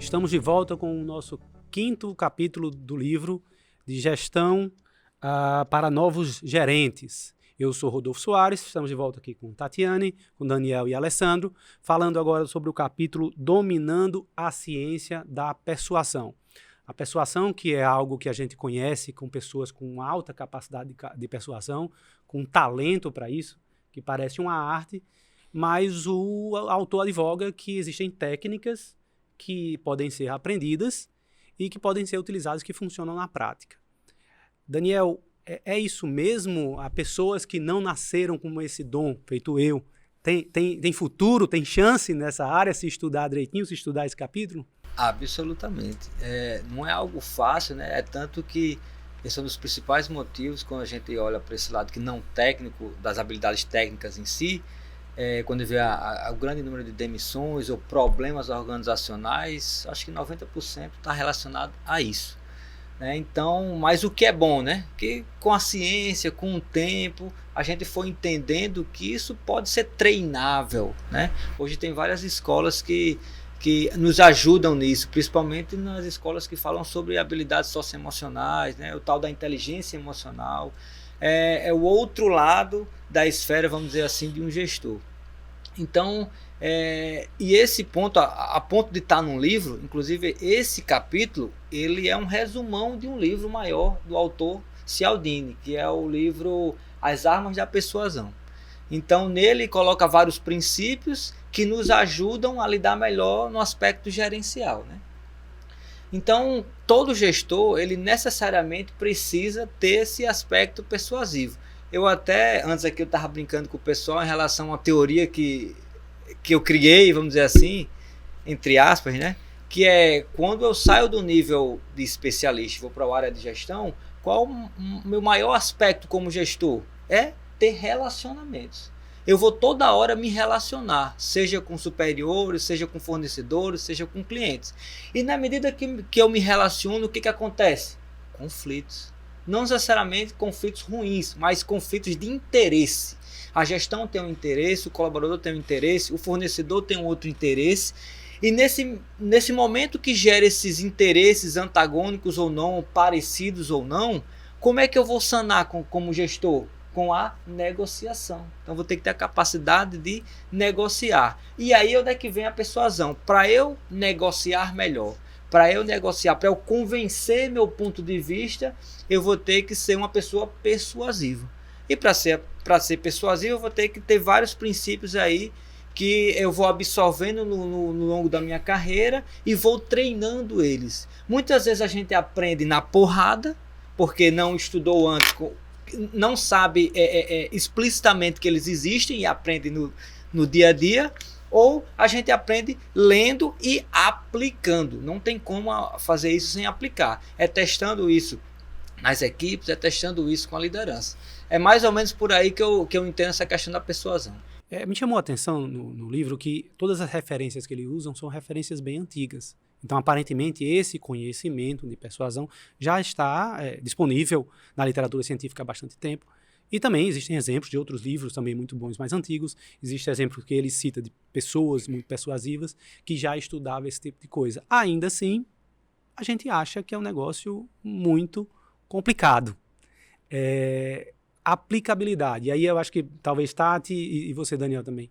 Estamos de volta com o nosso 5º capítulo do livro de gestão para novos gerentes. Eu sou Rodolfo Soares, estamos de volta aqui com Tatiane, com Daniel e Alessandro, falando agora sobre o capítulo Dominando a Ciência da Persuasão. A persuasão, que é algo que a gente conhece com pessoas com alta capacidade de persuasão, com talento para isso, que parece uma arte, mas o autor advoga que existem técnicas que podem ser aprendidas e que podem ser utilizadas, que funcionam na prática. Daniel, é isso mesmo? Há pessoas que não nasceram com esse dom, feito eu, tem futuro, tem chance nessa área se estudar direitinho, se estudar esse capítulo? Absolutamente. Não é algo fácil, né? É tanto que esse é um dos principais motivos quando a gente olha para esse lado que não técnico, das habilidades técnicas em si, quando vê o grande número de demissões ou problemas organizacionais, acho que 90% está relacionado a isso. Né? Então, mas o que é bom, né? Que com a ciência, com o tempo, a gente foi entendendo que isso pode ser treinável. Né? Hoje tem várias escolas que nos ajudam nisso, principalmente nas escolas que falam sobre habilidades socioemocionais, né? O tal da inteligência emocional. É o outro lado da esfera, vamos dizer assim, de um gestor. Então, e esse ponto, a ponto de estar num livro, inclusive esse capítulo, ele é um resumão de um livro maior do autor Cialdini, que é o livro As Armas da Persuasão. Então, nele coloca vários princípios que nos ajudam a lidar melhor no aspecto gerencial, né? Então, todo gestor, ele necessariamente precisa ter esse aspecto persuasivo. Eu até, antes aqui eu estava brincando com o pessoal em relação a uma teoria que eu criei, vamos dizer assim, entre aspas, né? Que é quando eu saio do nível de especialista e vou para a área de gestão, qual o meu maior aspecto como gestor? É ter relacionamentos. Eu vou toda hora me relacionar, seja com superiores, seja com fornecedores, seja com clientes. E na medida que eu me relaciono, o que acontece? Conflitos. Não necessariamente conflitos ruins, mas conflitos de interesse. A gestão tem um interesse, o colaborador tem um interesse, o fornecedor tem um outro interesse. E nesse momento que gera esses interesses antagônicos ou não, parecidos ou não, como é que eu vou sanar como gestor? Com a negociação. Então vou ter que ter a capacidade de negociar. E aí onde é que vem a persuasão? Para eu negociar melhor, para eu convencer meu ponto de vista, eu vou ter que ser uma pessoa persuasiva. E para ser persuasivo, eu vou ter que ter vários princípios aí que eu vou absorvendo no longo da minha carreira e vou treinando eles. Muitas vezes a gente aprende na porrada, porque não estudou antes, não sabe explicitamente que eles existem e aprende no dia a dia, ou a gente aprende lendo e aplicando. Não tem como fazer isso sem aplicar. É testando isso nas equipes, é testando isso com a liderança. É mais ou menos por aí que eu entendo essa questão da persuasão. Me chamou a atenção no livro que todas as referências que ele usa são referências bem antigas. Então, aparentemente, esse conhecimento de persuasão já está disponível na literatura científica há bastante tempo. E também existem exemplos de outros livros também muito bons, mais antigos. Existem exemplos que ele cita de pessoas muito persuasivas que já estudavam esse tipo de coisa. Ainda assim, a gente acha que é um negócio muito complicado. Aplicabilidade. E aí eu acho que talvez Tati e você, Daniel, também.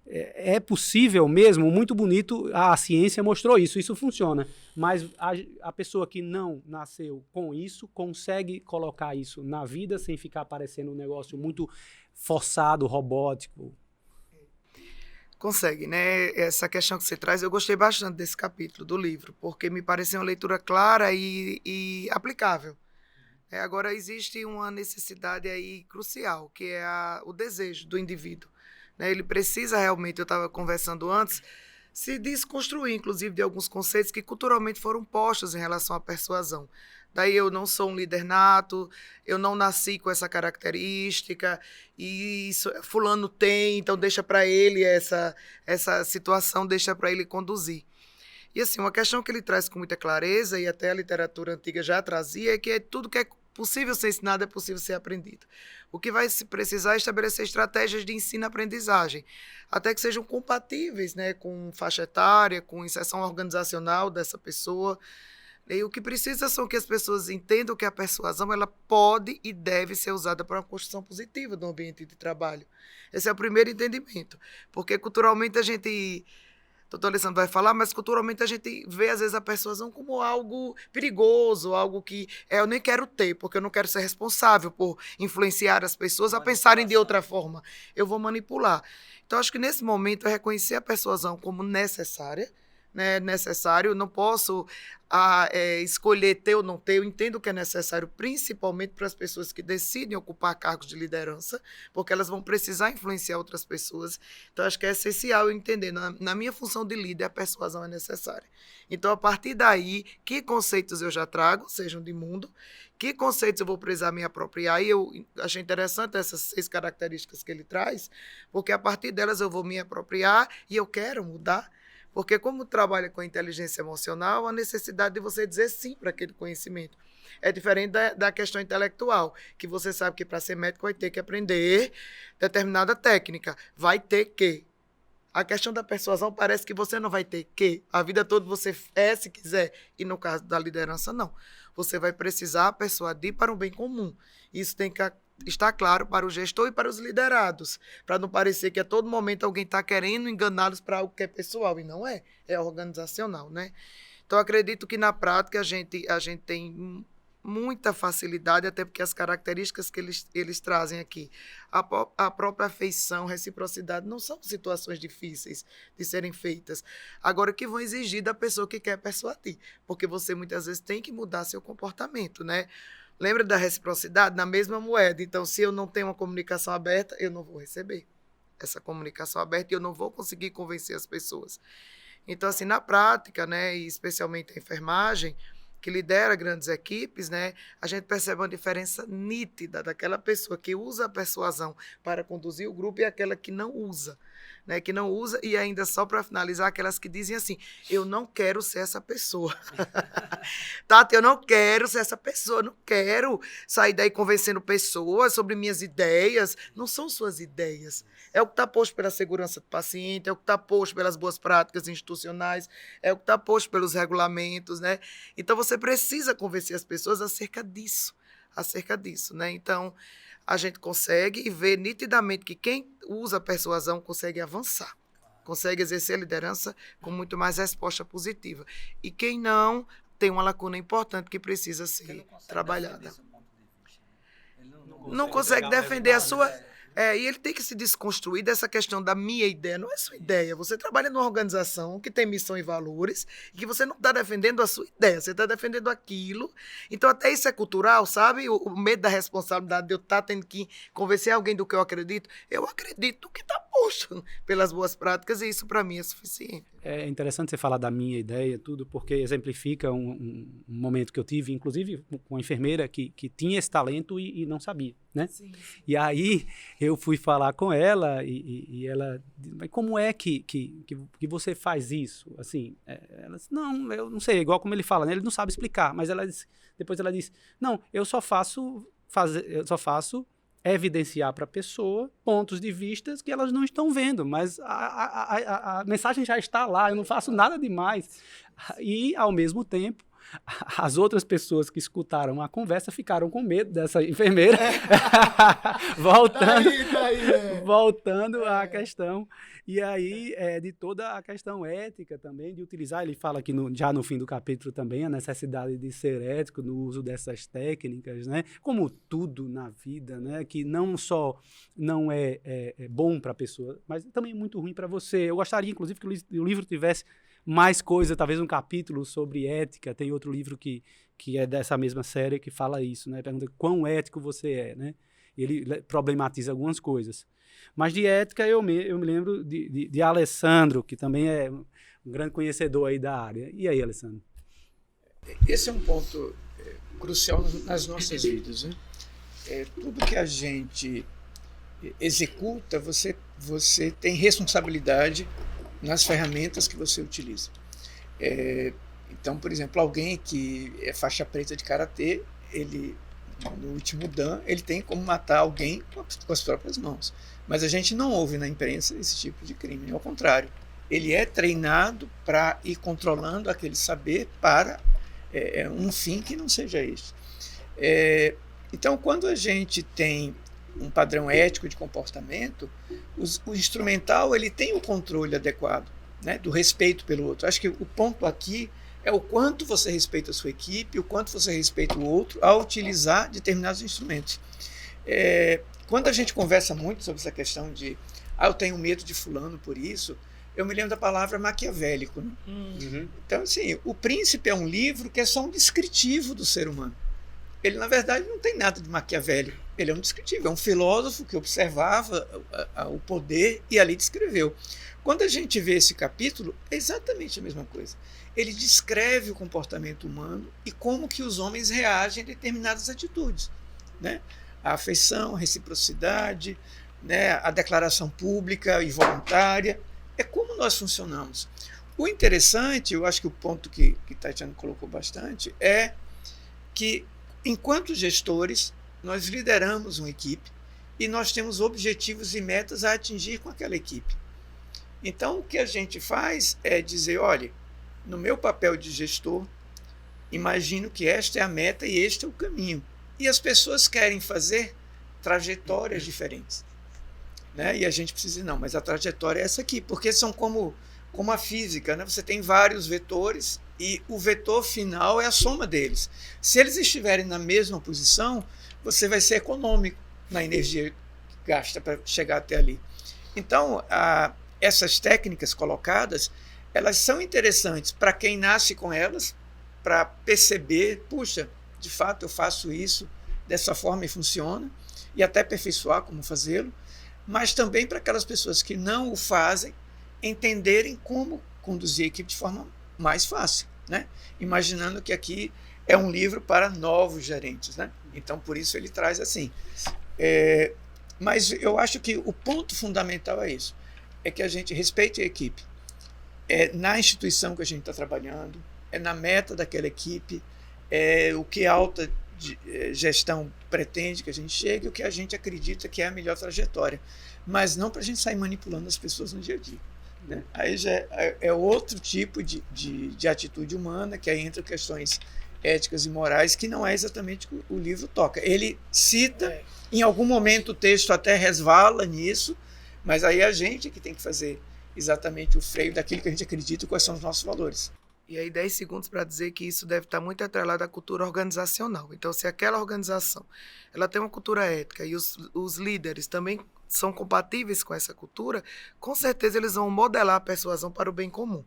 É possível mesmo, muito bonito, a ciência mostrou isso funciona, mas a pessoa que não nasceu com isso, consegue colocar isso na vida sem ficar parecendo um negócio muito forçado, robótico? Consegue, né? Essa questão que você traz, eu gostei bastante desse capítulo do livro, porque me pareceu uma leitura clara e aplicável. Agora, existe uma necessidade aí crucial, que é o desejo do indivíduo. Ele precisa realmente, eu estava conversando antes, se desconstruir, inclusive, de alguns conceitos que culturalmente foram postos em relação à persuasão. Daí eu não sou um líder nato, eu não nasci com essa característica, e isso, fulano tem, então deixa para ele essa situação, deixa para ele conduzir. E assim, uma questão que ele traz com muita clareza, e até a literatura antiga já trazia, é que tudo que é possível ser ensinado é possível ser aprendido. O que vai se precisar é estabelecer estratégias de ensino-aprendizagem, até que sejam compatíveis, né, com faixa etária, com inserção organizacional dessa pessoa. E o que precisa são que as pessoas entendam que a persuasão ela pode e deve ser usada para uma construção positiva do ambiente de trabalho. Esse é o primeiro entendimento, porque culturalmente a gente... Doutor Alessandro vai falar, mas culturalmente a gente vê, às vezes, a persuasão como algo perigoso, algo que eu nem quero ter, porque eu não quero ser responsável por influenciar as pessoas a pensarem de outra forma. Eu vou manipular. Então, acho que nesse momento é reconhecer a persuasão como necessária, né? Necessário, não posso escolher ter ou não ter, eu entendo que é necessário, principalmente para as pessoas que decidem ocupar cargos de liderança, porque elas vão precisar influenciar outras pessoas. Então, acho que é essencial eu entender, na minha função de líder, a persuasão é necessária. Então, a partir daí, que conceitos eu já trago, sejam de mundo, que conceitos eu vou precisar me apropriar, e eu achei interessante essas 6 características que ele traz, porque a partir delas eu vou me apropriar e eu quero mudar. Porque como trabalha com a inteligência emocional, a necessidade de você dizer sim para aquele conhecimento. É diferente da questão intelectual, que você sabe que para ser médico vai ter que aprender determinada técnica. Vai ter que. A questão da persuasão parece que você não vai ter que. A vida toda você se quiser. E no caso da liderança, não. Você vai precisar persuadir para um bem comum. Isso tem que está claro para o gestor e para os liderados, para não parecer que a todo momento alguém está querendo enganá-los para algo que é pessoal, e não é organizacional, né? Então, acredito que na prática a gente tem muita facilidade, até porque as características que eles trazem aqui, a própria afeição, reciprocidade, não são situações difíceis de serem feitas. Agora, que vão exigir da pessoa que quer persuadir, porque você muitas vezes tem que mudar seu comportamento, né? Lembra da reciprocidade? Na mesma moeda. Então, se eu não tenho uma comunicação aberta, eu não vou receber essa comunicação aberta e eu não vou conseguir convencer as pessoas. Então, assim, na prática, né, e especialmente a enfermagem, que lidera grandes equipes, né, a gente percebe uma diferença nítida daquela pessoa que usa a persuasão para conduzir o grupo e aquela que não usa. Né, que não usa, e ainda só para finalizar, aquelas que dizem assim, eu não quero ser essa pessoa. Tati, eu não quero ser essa pessoa, não quero sair daí convencendo pessoas sobre minhas ideias. Não são suas ideias. É o que está posto pela segurança do paciente, é o que está posto pelas boas práticas institucionais, é o que está posto pelos regulamentos, né? Então, você precisa convencer as pessoas acerca disso, né? Então, a gente consegue ver nitidamente que quem usa a persuasão consegue avançar, consegue exercer a liderança com muito mais resposta positiva. E quem não, tem uma lacuna importante que precisa ser trabalhada. Não consegue defender a sua... e ele tem que se desconstruir dessa questão da minha ideia. Não é sua ideia. Você trabalha numa organização que tem missão e valores e que você não está defendendo a sua ideia, você está defendendo aquilo. Então, até isso é cultural, sabe? O medo da responsabilidade de eu estar tendo que convencer alguém do que eu acredito. Eu acredito no que está posto pelas boas práticas e isso, para mim, é suficiente. É interessante você falar da minha ideia, tudo, porque exemplifica um momento que eu tive, inclusive com uma enfermeira que tinha esse talento e não sabia, né? Sim. E aí eu fui falar com ela e ela disse, mas como é que você faz isso? Assim, ela disse, não, eu não sei, igual como ele fala, né? Ele não sabe explicar, mas depois ela disse, não, eu só faço evidenciar para a pessoa pontos de vista que elas não estão vendo, mas a mensagem já está lá, eu não faço nada demais. E, ao mesmo tempo, as outras pessoas que escutaram a conversa ficaram com medo dessa enfermeira. Voltando à questão. E aí, de toda a questão ética também, de utilizar, ele fala aqui já no fim do capítulo também, a necessidade de ser ético no uso dessas técnicas, né? Como tudo na vida, né? Que não só não é bom para a pessoa, mas também é muito ruim para você. Eu gostaria, inclusive, que o livro tivesse mais coisa, talvez um capítulo sobre ética. Tem outro livro que é dessa mesma série que fala isso, né? Pergunta quão ético você é, né? Ele problematiza algumas coisas. Mas de ética eu me lembro de Alessandro, que também é um grande conhecedor aí da área. E aí, Alessandro? Esse é um ponto crucial nas nossas vidas, né? Tudo que a gente executa, você tem responsabilidade nas ferramentas que você utiliza. Então, por exemplo, alguém que é faixa preta de karatê, ele no último Dan, ele tem como matar alguém com as próprias mãos. Mas a gente não ouve na imprensa esse tipo de crime, ao contrário. Ele é treinado para ir controlando aquele saber para um fim que não seja isso. Então, quando a gente tem um padrão ético de comportamento, o instrumental ele tem o controle adequado, né, do respeito pelo outro. Acho que o ponto aqui é o quanto você respeita a sua equipe, o quanto você respeita o outro ao utilizar determinados instrumentos. Quando a gente conversa muito sobre essa questão de eu tenho medo de fulano por isso, eu me lembro da palavra maquiavélico. Né? Uhum. Então, assim, O Príncipe é um livro que é só um descritivo do ser humano. Ele, na verdade, não tem nada de maquiavélico. Ele é um descritivo, é um filósofo que observava o poder e ali descreveu. Quando a gente vê esse capítulo, é exatamente a mesma coisa. Ele descreve o comportamento humano e como que os homens reagem a determinadas atitudes. Né? A afeição, a reciprocidade, né? A declaração pública e voluntária. É como nós funcionamos. O interessante, eu acho que o ponto que Tatiana colocou bastante, é que, enquanto gestores, nós lideramos uma equipe e nós temos objetivos e metas a atingir com aquela equipe. Então, o que a gente faz é dizer, olha, no meu papel de gestor, imagino que esta é a meta e este é o caminho. E as pessoas querem fazer trajetórias diferentes. Né? E a gente precisa, não, mas a trajetória é essa aqui, porque são como a física, né? Você tem vários vetores e o vetor final é a soma deles. Se eles estiverem na mesma posição, você vai ser econômico na energia que gasta para chegar até ali. Então, essas técnicas colocadas, elas são interessantes para quem nasce com elas, para perceber, puxa, de fato eu faço isso dessa forma e funciona, e até aperfeiçoar como fazê-lo, mas também para aquelas pessoas que não o fazem entenderem como conduzir a equipe de forma mais fácil, né? Imaginando que aqui é um livro para novos gerentes, né? Então, por isso ele traz assim. Mas eu acho que o ponto fundamental é isso, é que a gente respeite a equipe. É na instituição que a gente está trabalhando, é na meta daquela equipe, é o que a alta gestão pretende que a gente chegue, o que a gente acredita que é a melhor trajetória, mas não para a gente sair manipulando as pessoas no dia a dia. Né? Aí já é outro tipo de atitude humana, que aí entra questões éticas e morais, que não é exatamente o que o livro toca. Ele cita, em algum momento o texto até resvala nisso, mas aí é a gente que tem que fazer exatamente o freio daquilo que a gente acredita e quais são os nossos valores. E aí 10 segundos para dizer que isso deve estar muito atrelado à cultura organizacional. Então, se aquela organização ela tem uma cultura ética e os líderes também são compatíveis com essa cultura, com certeza eles vão modelar a persuasão para o bem comum.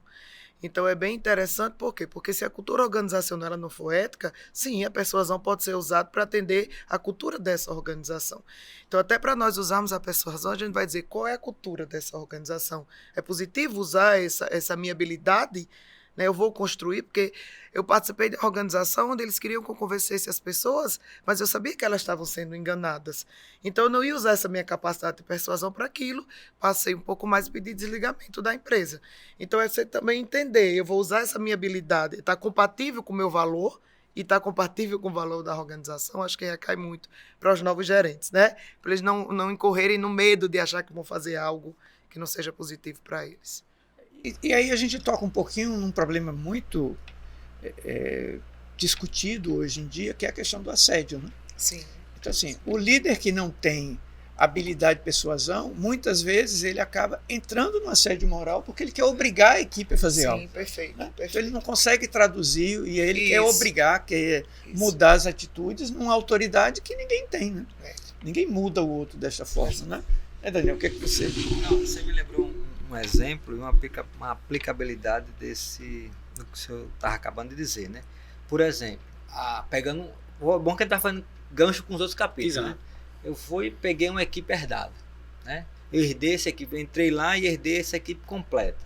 Então, é bem interessante, por quê? Porque se a cultura organizacional ela não for ética, sim, a persuasão pode ser usada para atender a cultura dessa organização. Então, até para nós usarmos a persuasão, a gente vai dizer qual é a cultura dessa organização. É positivo usar essa minha habilidade? Eu vou construir, porque eu participei de uma organização onde eles queriam que eu convencesse as pessoas, mas eu sabia que elas estavam sendo enganadas. Então, eu não ia usar essa minha capacidade de persuasão para aquilo, passei um pouco mais e pedi desligamento da empresa. Então, é você também entender, eu vou usar essa minha habilidade, está compatível com o meu valor e está compatível com o valor da organização, acho que recai muito para os novos gerentes, né? Para eles não incorrerem no medo de achar que vão fazer algo que não seja positivo para eles. E aí a gente toca um pouquinho num problema muito discutido hoje em dia, que é a questão do assédio. Né? Sim. Então, assim, o líder que não tem habilidade de persuasão, muitas vezes ele acaba entrando no assédio moral porque ele quer obrigar a equipe a fazer algo. Sim, perfeito. Né? Então ele não consegue traduzir e ele quer obrigar, quer mudar as atitudes numa autoridade que ninguém tem. Né? Ninguém muda o outro dessa forma. Né? Daniel, o que é que você... Não, você me lembrou um exemplo e uma aplicabilidade do que o senhor estava acabando de dizer, né? Por exemplo, pegando... Bom que ele está fazendo gancho com os outros capítulos, né? Eu peguei uma equipe herdada, né? Eu herdei essa equipe, entrei lá e herdei essa equipe completa.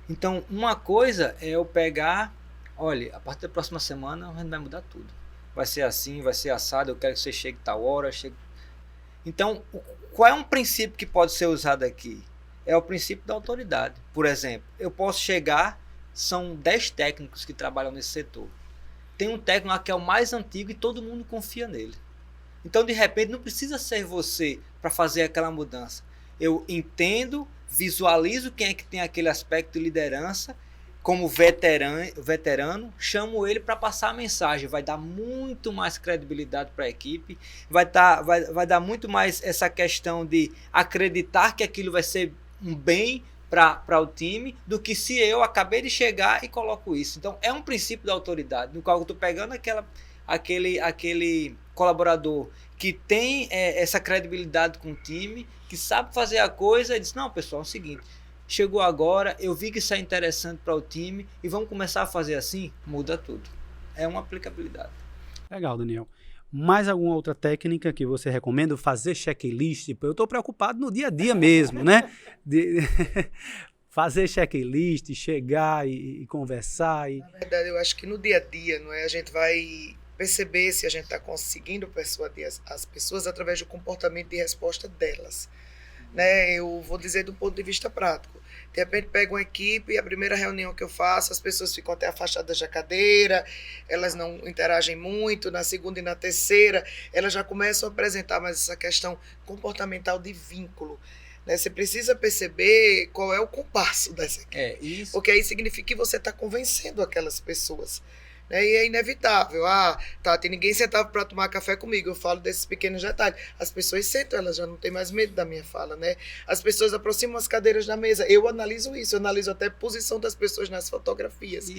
Então, uma coisa é eu pegar, olha, a partir da próxima semana a gente vai mudar tudo. Vai ser assim, vai ser assado, eu quero que você chegue tal hora, Então, qual é um princípio que pode ser usado aqui? É o princípio da autoridade. Por exemplo, eu posso chegar, são 10 técnicos que trabalham nesse setor. Tem um técnico lá que é o mais antigo e todo mundo confia nele. Então, de repente, não precisa ser você para fazer aquela mudança. Eu entendo, visualizo quem é que tem aquele aspecto de liderança, como veterano, chamo ele para passar a mensagem. Vai dar muito mais credibilidade para a equipe, vai dar muito mais essa questão de acreditar que aquilo vai ser um bem para o time, do que se eu acabei de chegar e coloco isso. Então, é um princípio da autoridade, no qual eu estou pegando aquele colaborador que tem essa credibilidade com o time, que sabe fazer a coisa, e diz, não, pessoal, é o seguinte, chegou agora, eu vi que isso é interessante para o time, e vamos começar a fazer assim, muda tudo. É uma aplicabilidade. Legal, Daniel. Mais alguma outra técnica que você recomenda? Fazer checklist? Eu estou preocupado no dia a dia mesmo, né? Fazer checklist, chegar e conversar. Na verdade, eu acho que no dia a dia, não é? A gente vai perceber se a gente está conseguindo persuadir as pessoas através do comportamento de resposta delas. Né? Eu vou dizer do ponto de vista prático. De repente pego uma equipe e a primeira reunião que eu faço, as pessoas ficam até afastadas da cadeira, elas não interagem muito, na segunda e na terceira, elas já começam a apresentar mais essa questão comportamental de vínculo. Né? Você precisa perceber qual é o compasso dessa equipe. Isso. Porque aí significa que você está convencendo aquelas pessoas. Né? E é inevitável. Tati, ninguém sentava para tomar café comigo. Eu falo desses pequenos detalhes. As pessoas sentam, elas já não têm mais medo da minha fala. Né? As pessoas aproximam as cadeiras da mesa. Eu analiso isso, eu analiso até a posição das pessoas nas fotografias.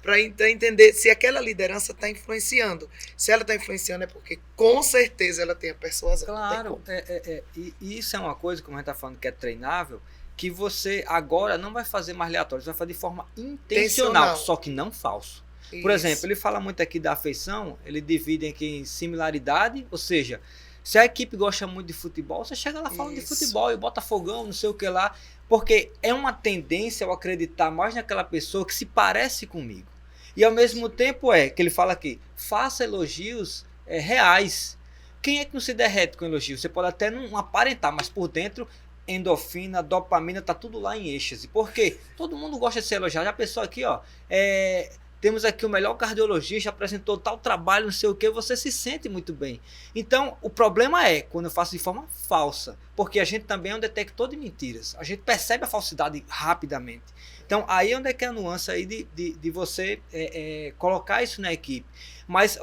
Para entender se aquela liderança está influenciando. Se ela está influenciando é porque com certeza ela tem a persuasão. Claro, e isso é uma coisa, como a gente está falando, que é treinável, que você agora não vai fazer mais aleatório, você vai fazer de forma intencional, só que não falso. Por exemplo, ele fala muito aqui da afeição, ele divide aqui em similaridade, ou seja, se a equipe gosta muito de futebol, você chega lá falando de futebol e bota fogão, não sei o que lá, porque é uma tendência eu acreditar mais naquela pessoa que se parece comigo. E ao mesmo tempo que ele fala aqui, faça elogios reais. Quem é que não se derrete com elogio? Você pode até não aparentar, mas por dentro endorfina, dopamina, tá tudo lá em êxtase. Por quê? Todo mundo gosta de ser elogiado. Já pensou aqui, temos aqui o melhor cardiologista, apresentou tal trabalho, não sei o que, você se sente muito bem. Então, o problema é quando eu faço de forma falsa, porque a gente também é um detector de mentiras. A gente percebe a falsidade rapidamente. Então, aí é onde é que é a nuance aí de você colocar isso na equipe. Mas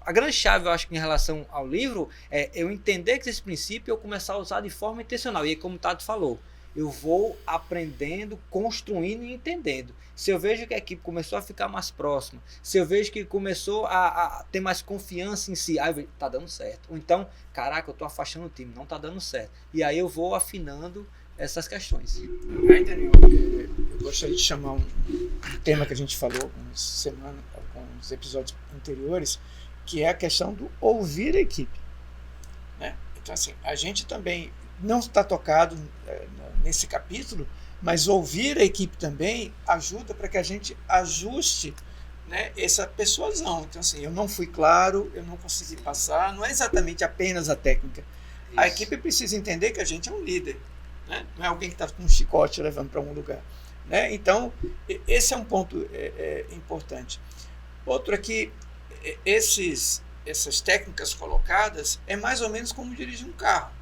a grande chave, eu acho, em relação ao livro, é eu entender que esse princípio eu começar a usar de forma intencional. E aí, como o Tato falou, eu vou aprendendo, construindo e entendendo. Se eu vejo que a equipe começou a ficar mais próxima, se eu vejo que começou a ter mais confiança em si, aí tá dando certo. Ou então, caraca, eu tô afastando o time, não tá dando certo. E aí eu vou afinando essas questões. Aí, Daniel, eu gostaria de chamar um tema que a gente falou alguns episódios anteriores, que é a questão do ouvir a equipe. Né? Então, assim, a gente também não está tocado nesse capítulo, mas ouvir a equipe também ajuda para que a gente ajuste, né, essa persuasão. Então, assim, eu não fui claro, eu não consegui passar, não é exatamente apenas a técnica. Isso. A equipe precisa entender que a gente é um líder, né? Não é alguém que está com um chicote levando para algum lugar. Né? Então, esse é um ponto importante. Outro aqui, essas técnicas colocadas é mais ou menos como dirigir um carro.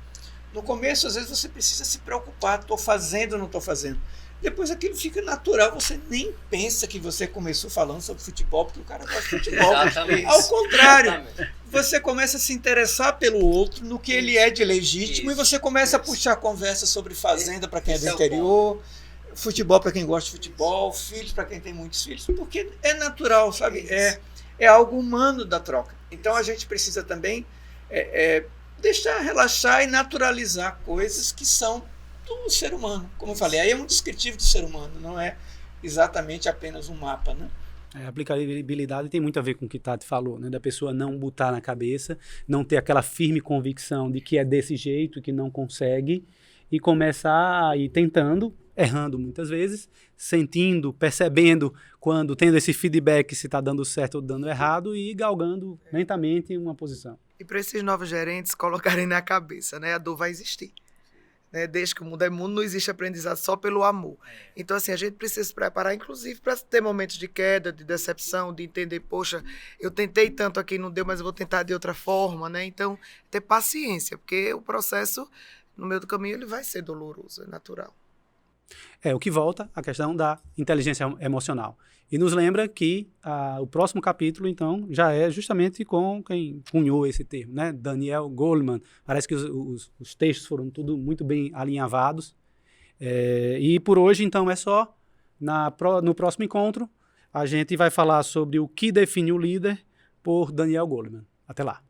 No começo, às vezes, você precisa se preocupar, estou fazendo ou não estou fazendo. Depois aquilo fica natural, você nem pensa que você começou falando sobre futebol, porque o cara gosta de futebol. Ao contrário, você começa a se interessar pelo outro, no que ele é de legítimo, e você começa a puxar conversa sobre fazenda para quem é do interior, futebol para quem gosta de futebol, filhos para quem tem muitos filhos, porque é natural, sabe? É algo humano da troca. Então a gente precisa também deixar relaxar e naturalizar coisas que são do ser humano. Como eu falei, aí é um descritivo do ser humano, não é exatamente apenas um mapa, né? A aplicabilidade tem muito a ver com o que o Tati falou, né? Da pessoa não botar na cabeça, não ter aquela firme convicção de que é desse jeito, que não consegue, e começar a ir tentando, errando muitas vezes, sentindo, percebendo quando tendo esse feedback se está dando certo ou dando errado, e galgando lentamente uma posição. E para esses novos gerentes colocarem na cabeça, né? A dor vai existir. né? Desde que o mundo é mundo, não existe aprendizado só pelo amor. Então, assim, a gente precisa se preparar, inclusive, para ter momentos de queda, de decepção, de entender, poxa, eu tentei tanto aqui, não deu, mas eu vou tentar de outra forma, né? Então, ter paciência, porque o processo, no meio do caminho, ele vai ser doloroso, é natural. O que volta à questão da inteligência emocional. E nos lembra que o próximo capítulo, então, já é justamente com quem cunhou esse termo, né? Daniel Goleman. Parece que os textos foram tudo muito bem alinhavados. E por hoje, então, é só. No próximo encontro, a gente vai falar sobre o que define o líder por Daniel Goleman. Até lá.